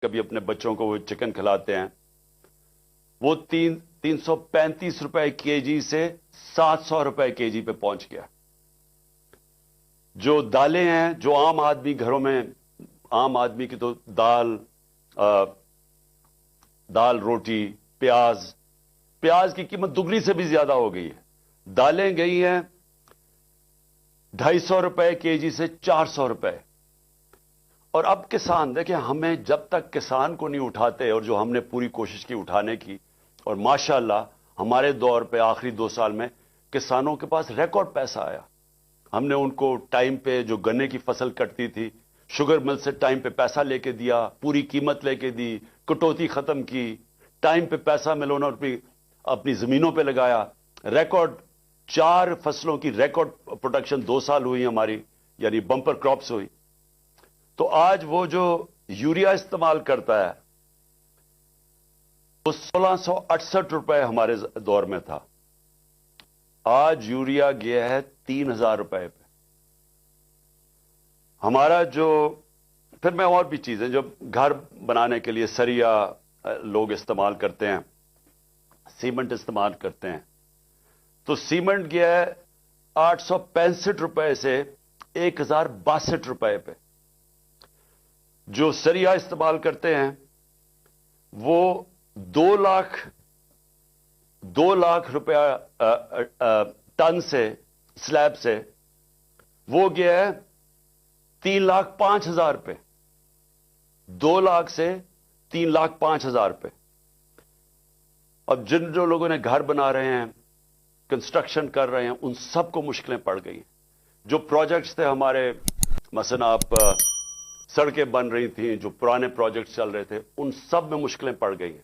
کبھی اپنے بچوں کو وہ چکن کھلاتے ہیں، وہ 335 روپے کے جی سے 700 روپے کے جی پہ پہنچ گیا۔ جو دالیں ہیں، جو عام آدمی گھروں میں، عام آدمی کی تو دال روٹی پیاز کی قیمت دگنی سے بھی زیادہ ہو گئی ہے۔ دالیں گئی ہیں 250 روپے کے جی سے 400 روپے۔ اور اب کسان دیکھیں، ہمیں جب تک کسان کو نہیں اٹھاتے، اور جو ہم نے پوری کوشش کی اٹھانے کی، اور ماشاءاللہ ہمارے دور پہ آخری 2 سال میں کسانوں کے پاس ریکارڈ پیسہ آیا۔ ہم نے ان کو ٹائم پہ جو گنے کی فصل کٹتی تھی، شوگر مل سے ٹائم پہ پیسہ لے کے دیا، پوری قیمت لے کے دی، کٹوتی ختم کی، ٹائم پہ پیسہ ملونا اور اپنی زمینوں پہ لگایا۔ ریکارڈ 4 فصلوں کی ریکارڈ پروڈکشن 2 سال ہوئی ہماری، یعنی بمپر کراپس ہوئی۔ تو آج وہ جو یوریا استعمال کرتا ہے وہ 1668 روپے ہمارے دور میں تھا، آج یوریا گیا ہے 3000 روپے پہ۔ ہمارا جو پھر میں اور بھی چیزیں جو گھر بنانے کے لیے سریا لوگ استعمال کرتے ہیں، سیمنٹ استعمال کرتے ہیں، تو سیمنٹ گیا ہے 865 روپے سے 1062 روپے پہ۔ جو سریا استعمال کرتے ہیں وہ 2 لاکھ روپیہ ٹن سے، سلیب سے، وہ گیا ہے 3,05,000 پہ۔ 2 لاکھ سے 3,05,000 پہ۔ اب جو لوگوں نے گھر بنا رہے ہیں، کنسٹرکشن کر رہے ہیں، ان سب کو مشکلیں پڑ گئی ہیں۔ جو پروجیکٹس تھے ہمارے، مثلا آپ سڑکیں بن رہی تھیں، جو پرانے پروجیکٹس چل رہے تھے، ان سب میں مشکلیں پڑ گئی ہیں۔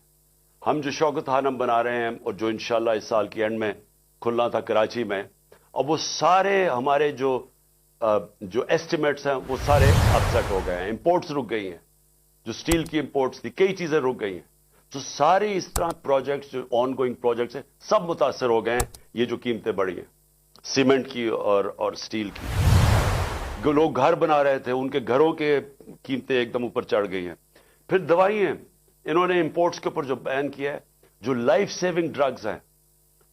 ہم جو شوکت خانم بنا رہے ہیں، اور جو انشاءاللہ اس سال کی اینڈ میں کھلنا تھا کراچی میں، اب وہ سارے ہمارے جو ایسٹیمیٹس ہیں وہ سارے اپسیٹ ہو گئے ہیں، امپورٹس رک گئی ہیں۔ جو سٹیل کی امپورٹس تھی، کئی چیزیں رک گئی ہیں۔ تو سارے اس طرح پروجیکٹس جو آن گوئنگ پروجیکٹس ہیں، سب متاثر ہو گئے ہیں، یہ جو قیمتیں بڑھی ہیں سیمنٹ کی اور سٹیل کی۔ جو لوگ گھر بنا رہے تھے، ان کے گھروں کے قیمتیں ایک دم اوپر چڑھ گئی ہیں۔ پھر دوائیں، انہوں نے امپورٹس کے اوپر جو بین کیا ہے، جو لائف سیونگ ڈرگز ہیں،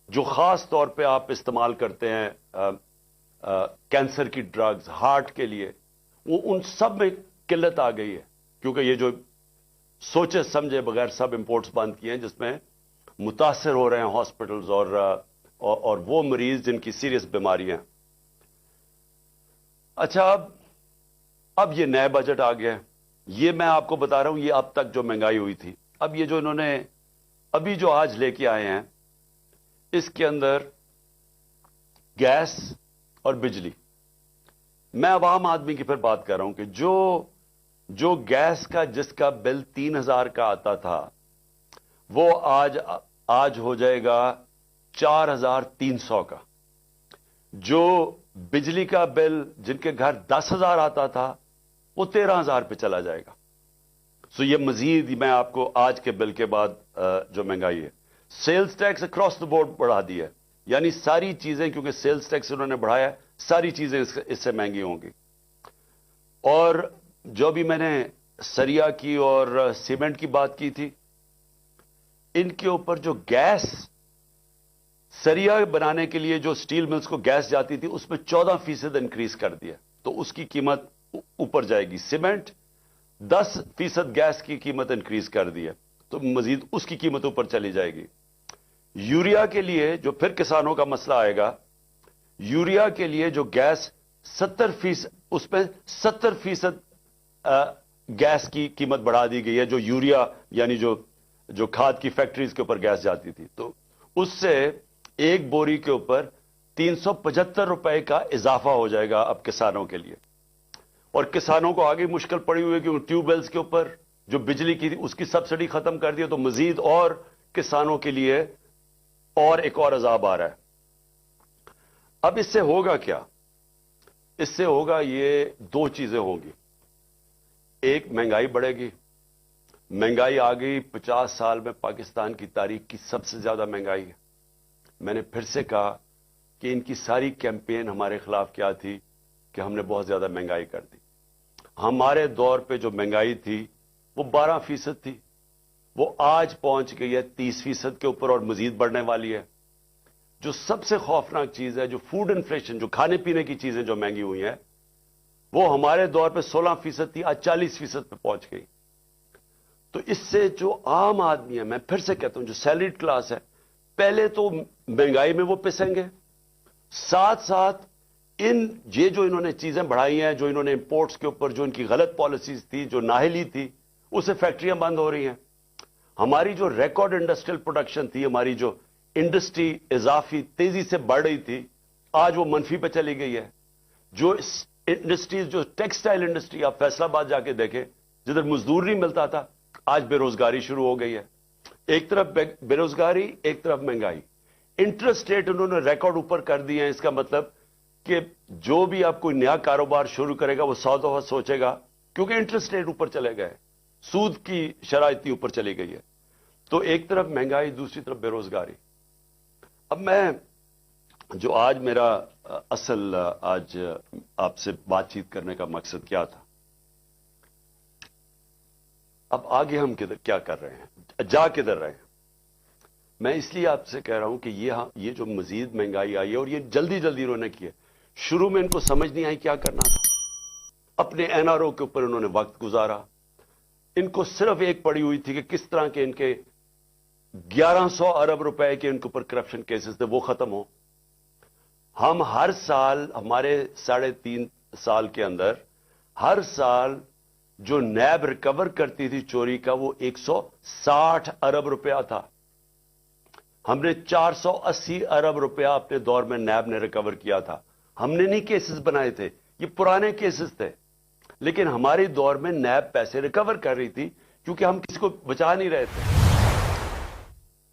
جو خاص طور پہ آپ استعمال کرتے ہیں، کینسر کی ڈرگز، ہارٹ کے لیے، وہ ان سب میں قلت آ گئی ہے، کیونکہ یہ جو سوچے سمجھے بغیر سب امپورٹس بند کیے ہیں، جس میں متاثر ہو رہے ہیں ہاسپٹلز اور وہ مریض جن کی سیریس بیماریاں۔ اچھا، اب یہ نئے بجٹ آ گیا، یہ میں آپ کو بتا رہا ہوں، یہ اب تک جو مہنگائی ہوئی تھی، اب یہ جو انہوں نے ابھی جو آج لے کے آئے ہیں، اس کے اندر گیس اور بجلی، میں عوام آدمی کی پھر بات کر رہا ہوں کہ جو گیس کا جس کا بل 3000 کا آتا تھا، وہ آج ہو جائے گا 4300 کا۔ جو بجلی کا بل جن کے گھر 10,000 آتا تھا، وہ 13,000 پہ چلا جائے گا۔ سو یہ مزید میں آپ کو آج کے بل کے بعد جو مہنگائی ہے، sales tax across the board بڑھا دیا ہے، یعنی ساری چیزیں، کیونکہ سیلز ٹیکس انہوں نے بڑھایا ہے، ساری چیزیں اس سے مہنگی ہوں گی۔ اور جو بھی میں نے سریا کی اور سیمنٹ کی بات کی تھی، ان کے اوپر جو گیس، سریا بنانے کے لیے جو سٹیل ملز کو گیس جاتی تھی، اس میں 14% انکریز کر دیا، تو اس کی قیمت اوپر جائے گی۔ سیمنٹ 10% گیس کی قیمت انکریز کر دی ہے، تو مزید اس کی قیمت اوپر چلی جائے گی۔ یوریا کے لیے جو پھر کسانوں کا مسئلہ آئے گا، یوریا کے لیے جو گیس 70%، اس پہ 70% گیس کی قیمت بڑھا دی گئی ہے، جو یوریا یعنی جو کھاد کی فیکٹریز کے اوپر گیس جاتی تھی، تو اس سے ایک بوری کے اوپر 375 روپے کا اضافہ ہو جائے گا اب کسانوں کے لیے۔ اور کسانوں کو آگے مشکل پڑی ہوئی ہے کہ ٹیوب ویلز کے اوپر جو بجلی کی تھی، اس کی سبسڈی ختم کر دی، تو مزید اور کسانوں کے لیے اور ایک اور عذاب آ رہا ہے۔ اب اس سے ہوگا کیا؟ اس سے ہوگا یہ 2 چیزیں ہوں گی۔ ایک، مہنگائی بڑھے گی۔ مہنگائی آ گئی، 50 سال میں پاکستان کی تاریخ کی سب سے زیادہ مہنگائی ہے۔ میں نے پھر سے کہا کہ ان کی ساری کیمپین ہمارے خلاف کیا تھی، کہ ہم نے بہت زیادہ مہنگائی کر دی۔ ہمارے دور پہ جو مہنگائی تھی وہ 12% تھی، وہ آج پہنچ گئی ہے 30% کے اوپر اور مزید بڑھنے والی ہے۔ جو سب سے خوفناک چیز ہے، جو فوڈ انفلیشن، جو کھانے پینے کی چیزیں جو مہنگی ہوئی ہیں، وہ ہمارے دور پہ 16% تھی، آج 40% پہ پہنچ گئی۔ تو اس سے جو عام آدمی ہے، میں پھر سے کہتا ہوں جو سیلریڈ کلاس ہے، پہلے تو مہنگائی میں وہ پسیں گے، ساتھ ساتھ یہ جو انہوں نے چیزیں بڑھائی ہیں، جو انہوں نے امپورٹس کے اوپر جو ان کی غلط پالیسیز تھی، جو نااہلی تھی، اسے فیکٹریاں بند ہو رہی ہیں۔ ہماری جو ریکارڈ انڈسٹریل پروڈکشن تھی، ہماری جو انڈسٹری اضافی تیزی سے بڑھ رہی تھی، آج وہ منفی پہ چلی گئی ہے۔ جو انڈسٹریز، جو ٹیکسٹائل انڈسٹری، آپ فیصل آباد جا کے دیکھیں، جدھر مزدور نہیں ملتا تھا، آج بے روزگاری شروع ہو گئی ہے۔ ایک طرف بے روزگاری، ایک طرف مہنگائی، انٹرسٹ ریٹ انہوں نے ریکارڈ اوپر کر دیے ہیں۔ اس کا مطلب کہ جو بھی آپ کوئی نیا کاروبار شروع کرے گا وہ 100 دفعہ سوچے گا، کیونکہ انٹرسٹ ریٹ اوپر چلے گئے، سود کی شرح اتنی اوپر چلی گئی ہے۔ تو ایک طرف مہنگائی، دوسری طرف بے روزگاری۔ اب میں جو آج میرا اصل آج آپ سے بات چیت کرنے کا مقصد کیا تھا، اب آگے ہم کیا کر رہے ہیں، جا کدھر رہے ہیں؟ میں اس لیے آپ سے کہہ رہا ہوں کہ یہ جو مزید مہنگائی آئی ہے، اور یہ جلدی جلدی انہوں نے کی ہے، شروع میں ان کو سمجھ نہیں آئی کیا کرنا تھا۔ اپنے این آر او کے اوپر انہوں نے وقت گزارا، ان کو صرف ایک پڑی ہوئی تھی کہ کس طرح کے ان کے 1100 ارب روپے کے ان کے اوپر کرپشن کیسز تھے وہ ختم ہو۔ ہم ہر سال، ہمارے 3.5 سال کے اندر، ہر سال جو نیب ریکور کرتی تھی چوری کا، وہ 160 ارب روپیہ تھا۔ ہم نے 480 ارب روپیہ اپنے دور میں نیب نے ریکور کیا تھا۔ ہم نے نہیں کیسز بنائے تھے، یہ پرانے کیسز تھے، لیکن ہمارے دور میں نیب پیسے ریکور کر رہی تھی کیونکہ ہم کسی کو بچا نہیں رہے تھے۔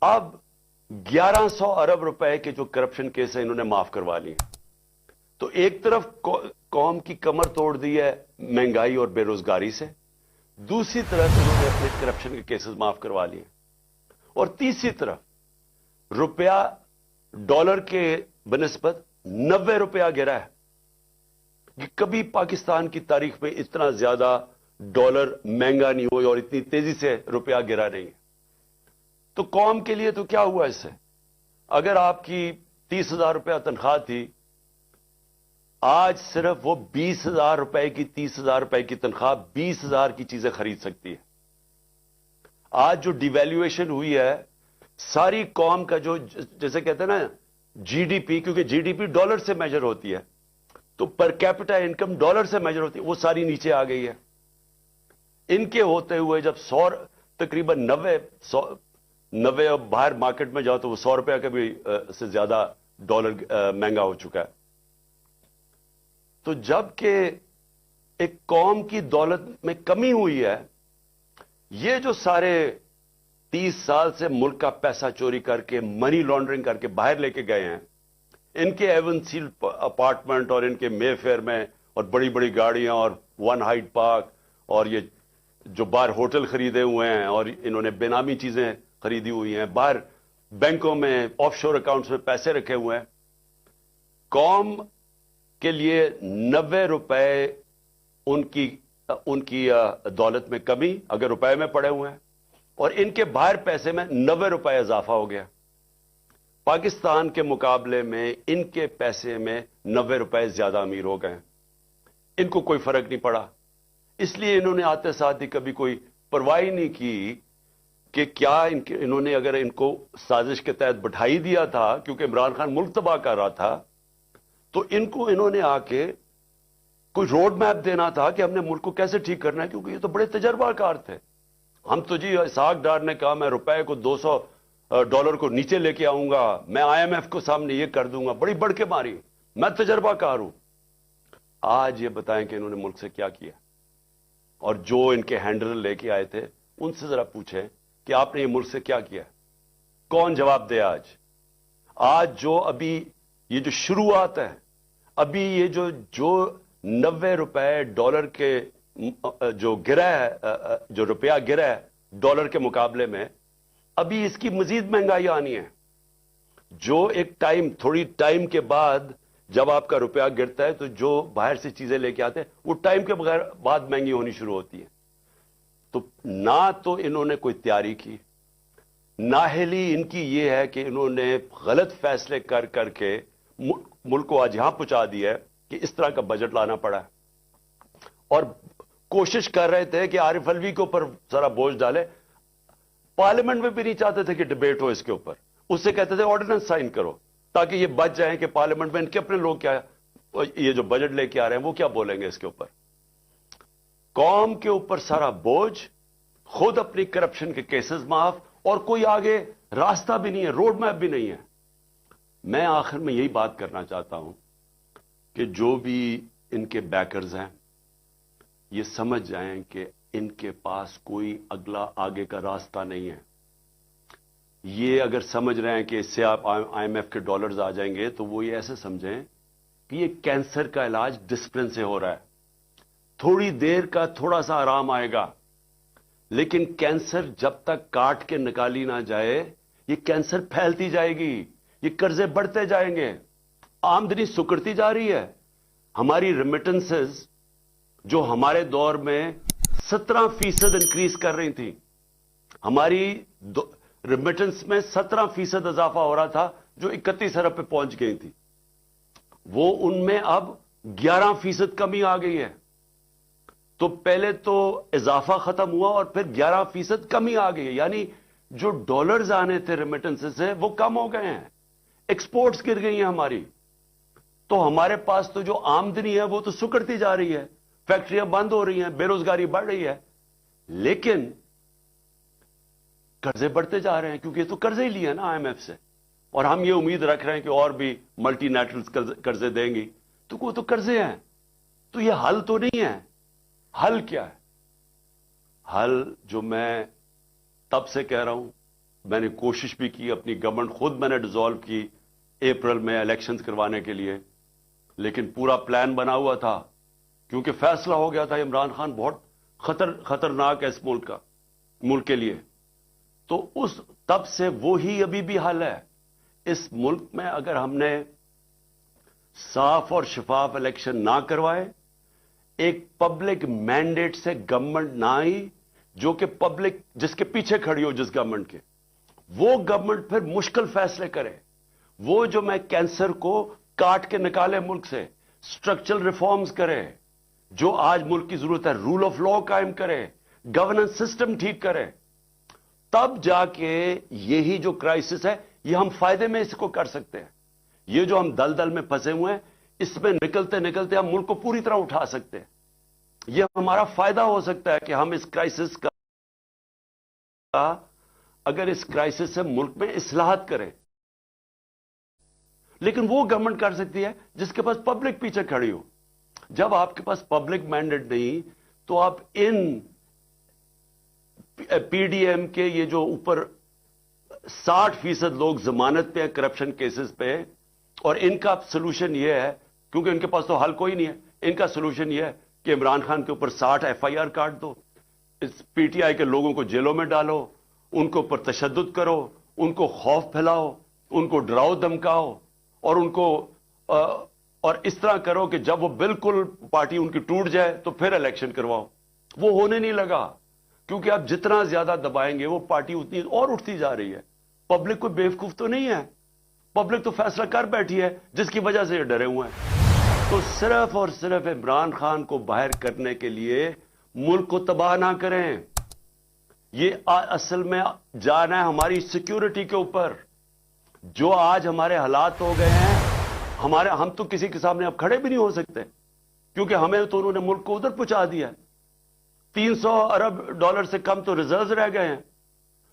اب 1100 ارب روپے کے جو کرپشن کیس ہیں انہوں نے معاف کروا لیے۔ تو ایک طرف قوم کی کمر توڑ دی ہے مہنگائی اور بے روزگاری سے، دوسری طرف انہوں نے اپنے کرپشن کے کیسز معاف کروا لیے، اور تیسری طرف روپیہ ڈالر کے بنسبت 90 روپیہ گرا ہے۔ یہ کبھی پاکستان کی تاریخ میں اتنا زیادہ ڈالر مہنگا نہیں ہوئی اور اتنی تیزی سے روپیہ گرا نہیں ہے۔ تو قوم کے لیے تو کیا ہوا اس سے؟ اگر آپ کی 30,000 روپیہ تنخواہ تھی، آج صرف وہ 20,000 روپے کی 30,000 روپے کی تنخواہ 20,000 کی چیزیں خرید سکتی ہے۔ آج جو ڈی ویلیویشن ہوئی ہے، ساری قوم کا جو جیسے کہتے ہیں نا جی ڈی پی، کیونکہ جی ڈی پی ڈالر سے میجر ہوتی ہے، تو پر کیپٹا انکم ڈالر سے میجر ہوتی ہے، وہ ساری نیچے آ گئی ہے۔ ان کے ہوتے ہوئے جب تقریباً 90 باہر مارکیٹ میں جاؤ تو وہ 100 روپیہ کا بھی سے زیادہ ڈالر مہنگا ہو چکا ہے۔ تو جب کہ ایک قوم کی دولت میں کمی ہوئی ہے، یہ جو سارے 30 سال سے ملک کا پیسہ چوری کر کے، منی لانڈرنگ کر کے باہر لے کے گئے ہیں، ان کے ایون سیل اپارٹمنٹ اور ان کے مے فیئر میں، اور بڑی بڑی گاڑیاں اور ون ہائٹ پارک، اور یہ جو باہر ہوٹل خریدے ہوئے ہیں، اور انہوں نے بے نامی چیزیں خریدی ہوئی ہیں، باہر بینکوں میں آف شور اکاؤنٹس میں پیسے رکھے ہوئے ہیں، قوم کے لیے 90 روپے ان کی دولت میں کمی اگر روپے میں پڑے ہوئے ہیں، اور ان کے باہر پیسے میں 90 روپے اضافہ ہو گیا۔ پاکستان کے مقابلے میں ان کے پیسے میں 90 روپے زیادہ امیر ہو گئے ہیں، ان کو کوئی فرق نہیں پڑا۔ اس لیے انہوں نے آتے ساتھ ہی کبھی کوئی پرواہ نہیں کی کہ کیا انہوں نے اگر ان کو سازش کے تحت بٹھائی دیا تھا، کیونکہ عمران خان ملک تباہ کر رہا تھا، تو انہوں نے آ کے کوئی روڈ میپ دینا تھا کہ ہم نے ملک کو کیسے ٹھیک کرنا ہے، کیونکہ یہ تو بڑے تجربہ کار تھے۔ ہم تو جی اسحاق ڈار نے کہا میں روپے کو 200 ڈالر کو نیچے لے کے آؤں گا، میں آئی ایم ایف کو سامنے یہ کر دوں گا، بڑی بڑھ کے ماری، میں تجربہ کار ہوں۔ آج یہ بتائیں کہ انہوں نے ملک سے کیا کیا، اور جو ان کے ہینڈلر لے کے آئے تھے ان سے ذرا پوچھیں کہ آپ نے یہ ملک سے کیا کیا، کون جواب دے؟ آج جو ابھی یہ جو شروعات ہے، ابھی یہ جو 90 روپے ڈالر کے جو گرا ہے، جو روپیہ گرا ہے ڈالر کے مقابلے میں، ابھی اس کی مزید مہنگائی آنی ہے۔ جو ایک تھوڑی ٹائم کے بعد جب آپ کا روپیہ گرتا ہے تو جو باہر سے چیزیں لے کے آتے ہیں وہ ٹائم کے بعد مہنگی ہونی شروع ہوتی ہے۔ تو نہ تو انہوں نے کوئی تیاری کی، نااہلی ان کی یہ ہے کہ انہوں نے غلط فیصلے کر کر کے ملک کو آج یہاں پہنچا دیا ہے کہ اس طرح کا بجٹ لانا پڑا ہے، اور کوشش کر رہے تھے کہ عارف الوی کے اوپر ذرا بوجھ ڈالے. پارلیمنٹ میں بھی نہیں چاہتے تھے کہ ڈبیٹ ہو اس کے اوپر، اس سے کہتے تھے آرڈیننس سائن کرو تاکہ یہ بچ جائیں کہ پارلیمنٹ میں ان کے اپنے لوگ کیا یہ جو بجٹ لے کے آ رہے ہیں وہ کیا بولیں گے اس کے اوپر. قوم کے اوپر سارا بوجھ، خود اپنی کرپشن کے کیسز معاف، اور کوئی آگے راستہ بھی نہیں ہے، روڈ میپ بھی نہیں ہے. میں آخر میں یہی بات کرنا چاہتا ہوں کہ جو بھی ان کے بیکرز ہیں یہ سمجھ جائیں کہ ان کے پاس کوئی اگلا آگے کا راستہ نہیں ہے. یہ اگر سمجھ رہے ہیں کہ اس سے آپ آئی ایم ایف کے ڈالرز آ جائیں گے تو وہ یہ ایسے سمجھیں کہ یہ کینسر کا علاج ڈسپلن سے ہو رہا ہے، تھوڑی دیر کا تھوڑا سا آرام آئے گا، لیکن کینسر جب تک کاٹ کے نکالی نہ جائے یہ کینسر پھیلتی جائے گی، یہ قرضے بڑھتے جائیں گے، آمدنی سکڑتی جا رہی ہے. ہماری ریمیٹنسز جو ہمارے دور میں 17% انکریز کر رہی تھی، ہماری ریمیٹنس میں 17% اضافہ ہو رہا تھا جو 31 ارب پہ پہنچ گئی تھی، وہ ان میں اب 11% کمی آ گئی ہے. تو پہلے تو اضافہ ختم ہوا اور پھر 11% کمی آ گئی ہے، یعنی جو ڈالرز آنے تھے ریمیٹنس سے وہ کم ہو گئے ہیں، ایکسپورٹس گر گئی ہیں ہماری. تو ہمارے پاس تو جو آمدنی ہے وہ تو سکڑتی جا رہی ہے، فیکٹریاں بند ہو رہی ہیں، بے روزگاری بڑھ رہی ہے، لیکن قرضے بڑھتے جا رہے ہیں کیونکہ یہ تو قرضے ہی لیے ہیں نا آئی ایم ایف سے، اور ہم یہ امید رکھ رہے ہیں کہ اور بھی ملٹی نیشنلز قرضے دیں گی. تو وہ تو قرضے ہیں، تو یہ حل تو نہیں ہے. حل کیا ہے؟ حل جو میں تب سے کہہ رہا ہوں، میں نے کوشش بھی کی، اپنی گورنمنٹ خود میں نے ڈیزالو کی اپریل میں الیکشنز کروانے کے لیے، لیکن پورا پلان بنا ہوا تھا کیونکہ فیصلہ ہو گیا تھا عمران خان بہت خطرناک ہے اس ملک کے لیے. تو اس تب سے وہی ابھی بھی حل ہے. اس ملک میں اگر ہم نے صاف اور شفاف الیکشن نہ کروائے، ایک پبلک مینڈیٹ سے گورنمنٹ نہ آئی جو کہ پبلک جس کے پیچھے کھڑی ہو جس گورنمنٹ کے، وہ گورنمنٹ پھر مشکل فیصلے کرے، وہ جو میں کینسر کو کاٹ کے نکالے ملک سے، سٹرکچرل ریفارمز کرے، جو آج ملک کی ضرورت ہے، رول آف لا قائم کرے، گورننس سسٹم ٹھیک کرے، تب جا کے یہی جو کرائسس ہے یہ ہم فائدے میں اس کو کر سکتے ہیں. یہ جو ہم دلدل میں پھنسے ہوئے ہیں اس میں نکلتے نکلتے ہم ملک کو پوری طرح اٹھا سکتے ہیں. یہ ہمارا فائدہ ہو سکتا ہے کہ ہم اس کرائسس کا اگر اس کرائسس سے ملک میں اصلاحات کریں. لیکن وہ گورنمنٹ کر سکتی ہے جس کے پاس پبلک پیچھے کھڑی ہو. جب آپ کے پاس پبلک مینڈیٹ نہیں تو آپ ان پی ڈی ایم کے یہ جو اوپر 60% لوگ ضمانت پہ ہیں کرپشن کیسز پہ، اور ان کا سلوشن یہ ہے کیونکہ ان کے پاس تو حل کوئی نہیں ہے، ان کا سلوشن یہ ہے کہ عمران خان کے اوپر 60 ایف آئی آر کاٹ دو، اس پی ٹی آئی کے لوگوں کو جیلوں میں ڈالو، ان کے اوپر تشدد کرو، ان کو خوف پھیلاؤ، ان کو ڈراؤ دھمکاؤ، اور ان کو اور اس طرح کرو کہ جب وہ بالکل پارٹی ان کی ٹوٹ جائے تو پھر الیکشن کرواؤ. وہ ہونے نہیں لگا کیونکہ آپ جتنا زیادہ دبائیں گے وہ پارٹی اتنی اور اٹھتی جا رہی ہے. پبلک کوئی بیوقوف تو نہیں ہے، پبلک تو فیصلہ کر بیٹھی ہے جس کی وجہ سے یہ ڈرے ہوئے ہیں. تو صرف اور صرف عمران خان کو باہر کرنے کے لیے ملک کو تباہ نہ کریں. یہ اصل میں جانا ہے ہماری سیکیورٹی کے اوپر. جو آج ہمارے حالات ہو گئے ہیں، ہم تو کسی کے سامنے اب کھڑے بھی نہیں ہو سکتے کیونکہ ہمیں تو انہوں نے ملک کو ادھر پہنچا دیا. 300 ارب ڈالر سے کم تو ریزروز رہ گئے ہیں.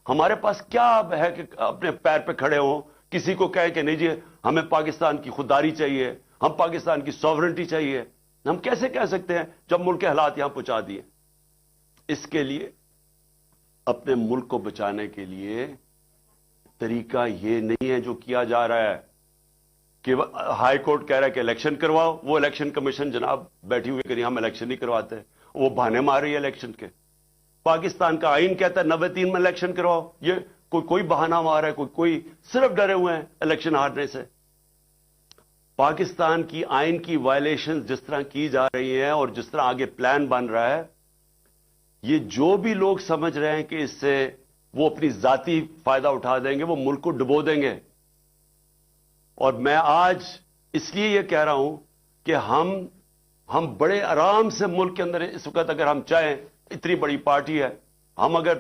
ہمارے پاس کیا اب ہے کہ اپنے پیر پہ کھڑے ہوں، کسی کو کہے کہ نہیں جی ہمیں پاکستان کی خودداری چاہیے، ہم پاکستان کی سوورنٹی چاہیے. ہم کیسے کہہ سکتے ہیں جب ملک کے حالات یہاں پہنچا دیے؟ اس کے لیے اپنے ملک کو بچانے کے لیے طریقہ یہ نہیں ہے جو کیا جا رہا ہے کہ ہائی کورٹ کہہ رہا ہے کہ الیکشن کرواؤ، وہ الیکشن کمیشن جناب بیٹھی ہوئی کہ ہم الیکشن نہیں کرواتے، وہ بہانے مار رہی ہے الیکشن کے. پاکستان کا آئین کہتا ہے 93 میں الیکشن کرواؤ، یہ کوئی بہانہ مار رہا ہے، کوئی صرف ڈرے ہوئے ہیں الیکشن ہارنے سے. پاکستان کی آئین کی وائلیشن جس طرح کی جا رہی ہیں اور جس طرح آگے پلان بن رہا ہے، یہ جو بھی لوگ سمجھ رہے ہیں کہ اس سے وہ اپنی ذاتی فائدہ اٹھا دیں گے، وہ ملک کو ڈبو دیں گے. اور میں آج اس لیے یہ کہہ رہا ہوں کہ ہم بڑے آرام سے ملک کے اندر اس وقت اگر ہم چاہیں، اتنی بڑی پارٹی ہے، ہم اگر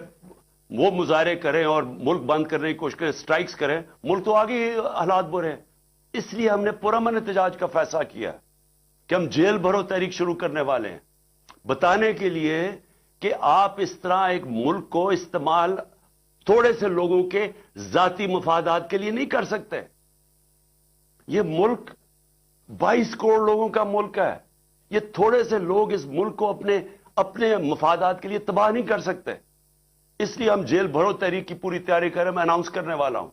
وہ مظاہرے کریں اور ملک بند کرنے کی کوشش کریں، سٹرائکس کریں، ملک تو آگے حالات برے ہیں. اس لیے ہم نے پرامن احتجاج کا فیصلہ کیا کہ ہم جیل بھرو تحریک شروع کرنے والے ہیں، بتانے کے لیے کہ آپ اس طرح ایک ملک کو استعمال تھوڑے سے لوگوں کے ذاتی مفادات کے لیے نہیں کر سکتے. یہ ملک 22 کروڑ لوگوں کا ملک ہے. یہ تھوڑے سے لوگ اس ملک کو اپنے مفادات کے لیے تباہ نہیں کر سکتے. اس لیے ہم جیل بھرو تحریک کی پوری تیاری کریں. میں اناؤنس کرنے والا ہوں.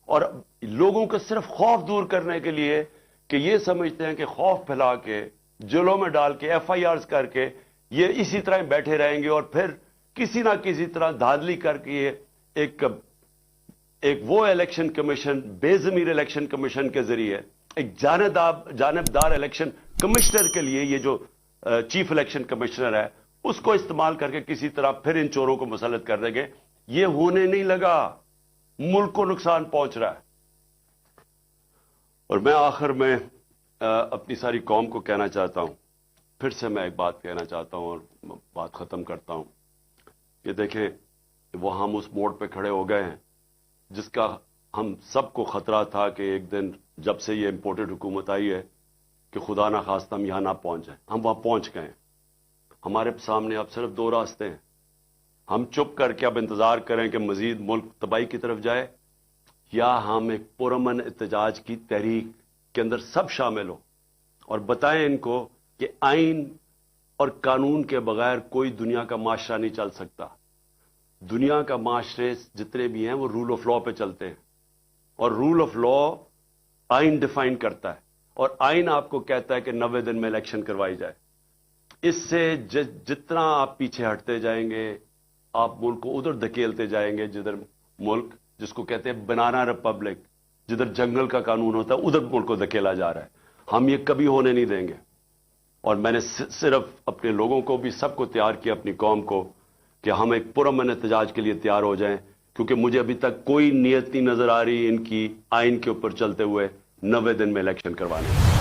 اور لوگوں کو صرف خوف دور کرنے کے لیے کہ یہ سمجھتے ہیں کہ خوف پھیلا کے، جیلوں میں ڈال کے، ایف آئی آرز کر کے یہ اسی طرح بیٹھے رہیں گے، اور پھر کسی نہ کسی طرح دھاندلی کر کے یہ ایک وہ الیکشن کمیشن، بے ضمیر الیکشن کمیشن کے ذریعے ایک جانبدار الیکشن کمشنر کے لیے، یہ جو چیف الیکشن کمشنر ہے، اس کو استعمال کر کے کسی طرح پھر ان چوروں کو مسلط کر دیں گے. یہ ہونے نہیں لگا. ملک کو نقصان پہنچ رہا ہے. اور میں آخر میں اپنی ساری قوم کو کہنا چاہتا ہوں، پھر سے میں ایک بات کہنا چاہتا ہوں اور بات ختم کرتا ہوں کہ دیکھیں، وہ ہم اس موڑ پہ کھڑے ہو گئے ہیں جس کا ہم سب کو خطرہ تھا کہ ایک دن جب سے یہ امپورٹڈ حکومت آئی ہے کہ خدا نہ خواستہ ہم یہاں نہ پہنچ جائیں. ہم وہاں پہنچ گئے ہیں. ہمارے سامنے اب صرف 2 راستے ہیں. ہم چپ کر کے اب انتظار کریں کہ مزید ملک تباہی کی طرف جائے، یا ہم ایک پرامن احتجاج کی تحریک کے اندر سب شامل ہو اور بتائیں ان کو کہ آئین اور قانون کے بغیر کوئی دنیا کا معاشرہ نہیں چل سکتا. دنیا کا معاشرے جتنے بھی ہیں وہ رول آف لا پہ چلتے ہیں، اور رول آف لا آئین ڈیفائن کرتا ہے، اور آئین آپ کو کہتا ہے کہ 90 دن میں الیکشن کروائی جائے. اس سے جتنا آپ پیچھے ہٹتے جائیں گے، آپ ملک کو ادھر دھکیلتے جائیں گے، جدھر ملک جس کو کہتے ہیں بنانا ریپبلک، جدھر جنگل کا قانون ہوتا ہے، ادھر ملک کو دھکیلا جا رہا ہے. ہم یہ کبھی ہونے نہیں دیں گے. اور میں نے صرف اپنے لوگوں کو بھی، سب کو تیار کیا، اپنی قوم کو، کہ ہم ایک پرامن احتجاج کے لیے تیار ہو جائیں، کیونکہ مجھے ابھی تک کوئی نیت نہیں نظر آ رہی ان کی آئین کے اوپر چلتے ہوئے 90 دن میں الیکشن کروانے.